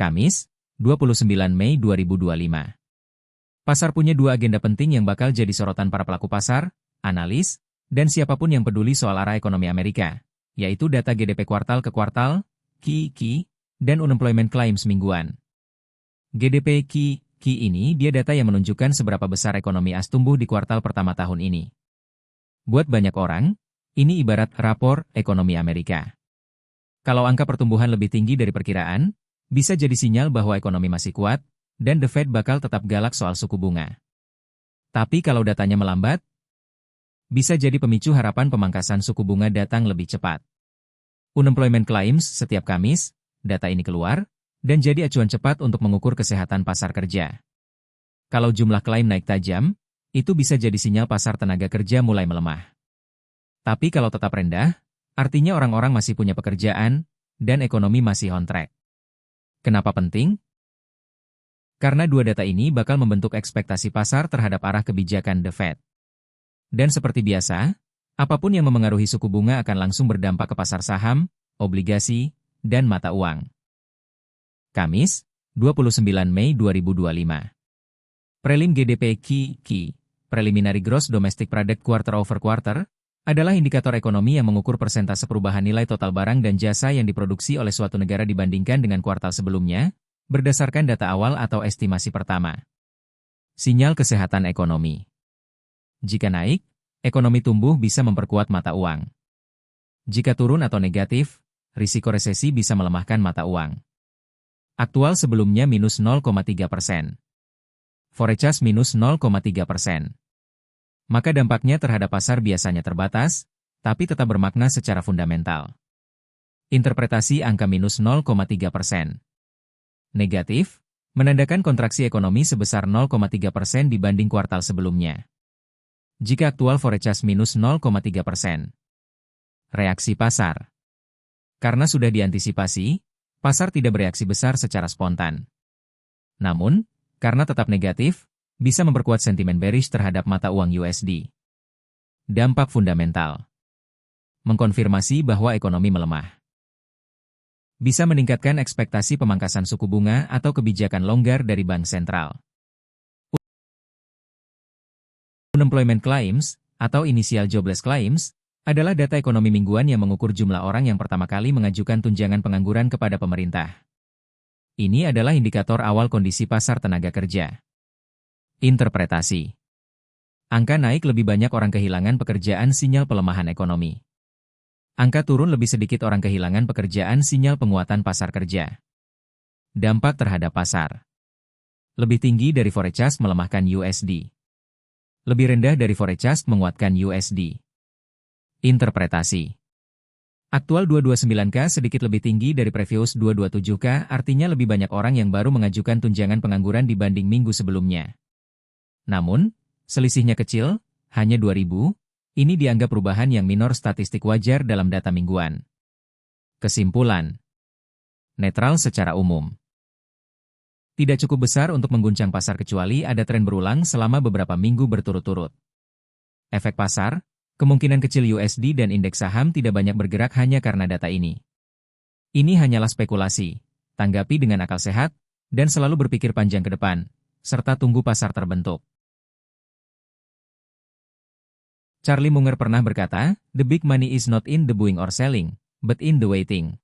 Kamis, 29 Mei 2025. Pasar punya dua agenda penting yang bakal jadi sorotan para pelaku pasar, analis, dan siapapun yang peduli soal arah ekonomi Amerika, yaitu data GDP kuartal ke kuartal, QE, dan unemployment claims mingguan. GDP QE ini dia data yang menunjukkan seberapa besar ekonomi AS tumbuh di kuartal pertama tahun ini. Buat banyak orang, ini ibarat rapor ekonomi Amerika. Kalau angka pertumbuhan lebih tinggi dari perkiraan, bisa jadi sinyal bahwa ekonomi masih kuat, dan The Fed bakal tetap galak soal suku bunga. Tapi kalau datanya melambat, bisa jadi pemicu harapan pemangkasan suku bunga datang lebih cepat. Unemployment claims setiap Kamis, data ini keluar, dan jadi acuan cepat untuk mengukur kesehatan pasar kerja. Kalau jumlah klaim naik tajam, itu bisa jadi sinyal pasar tenaga kerja mulai melemah. Tapi kalau tetap rendah, artinya orang-orang masih punya pekerjaan, dan ekonomi masih on track. Kenapa penting? Karena dua data ini bakal membentuk ekspektasi pasar terhadap arah kebijakan The Fed. Dan seperti biasa, apapun yang memengaruhi suku bunga akan langsung berdampak ke pasar saham, obligasi, dan mata uang. Kamis, 29 Mei 2025. Prelim GDP QE, Preliminary Gross Domestic Product Quarter over Quarter, adalah indikator ekonomi yang mengukur persentase perubahan nilai total barang dan jasa yang diproduksi oleh suatu negara dibandingkan dengan kuartal sebelumnya, berdasarkan data awal atau estimasi pertama. Sinyal kesehatan ekonomi. Jika naik, ekonomi tumbuh bisa memperkuat mata uang. Jika turun atau negatif, risiko resesi bisa melemahkan mata uang. Aktual sebelumnya minus 0,3%. Forecast minus 0,3%. Maka dampaknya terhadap pasar biasanya terbatas, tapi tetap bermakna secara fundamental. Interpretasi angka minus 0,3%. Negatif, menandakan kontraksi ekonomi sebesar 0,3% dibanding kuartal sebelumnya. Jika aktual forecast minus 0,3%. Reaksi pasar. Karena sudah diantisipasi, pasar tidak bereaksi besar secara spontan. Namun, karena tetap negatif, bisa memperkuat sentimen bearish terhadap mata uang USD. Dampak fundamental. Mengkonfirmasi bahwa ekonomi melemah. Bisa meningkatkan ekspektasi pemangkasan suku bunga atau kebijakan longgar dari bank sentral. Unemployment claims, atau initial jobless claims, adalah data ekonomi mingguan yang mengukur jumlah orang yang pertama kali mengajukan tunjangan pengangguran kepada pemerintah. Ini adalah indikator awal kondisi pasar tenaga kerja. Interpretasi. Angka naik lebih banyak orang kehilangan pekerjaan sinyal pelemahan ekonomi. Angka turun lebih sedikit orang kehilangan pekerjaan sinyal penguatan pasar kerja. Dampak terhadap pasar. Lebih tinggi dari forecast melemahkan USD. Lebih rendah dari forecast menguatkan USD. Interpretasi. Aktual 229K sedikit lebih tinggi dari previous 227K, artinya lebih banyak orang yang baru mengajukan tunjangan pengangguran dibanding minggu sebelumnya. Namun, selisihnya kecil, hanya 2.000, ini dianggap perubahan yang minor statistik wajar dalam data mingguan. Kesimpulan. Netral secara umum. Tidak cukup besar untuk mengguncang pasar kecuali ada tren berulang selama beberapa minggu berturut-turut. Efek pasar, kemungkinan kecil USD dan indeks saham tidak banyak bergerak hanya karena data ini. Ini hanyalah spekulasi, tanggapi dengan akal sehat, dan selalu berpikir panjang ke depan, serta tunggu pasar terbentuk. Charlie Munger pernah berkata, "The big money is not in the buying or selling, but in the waiting."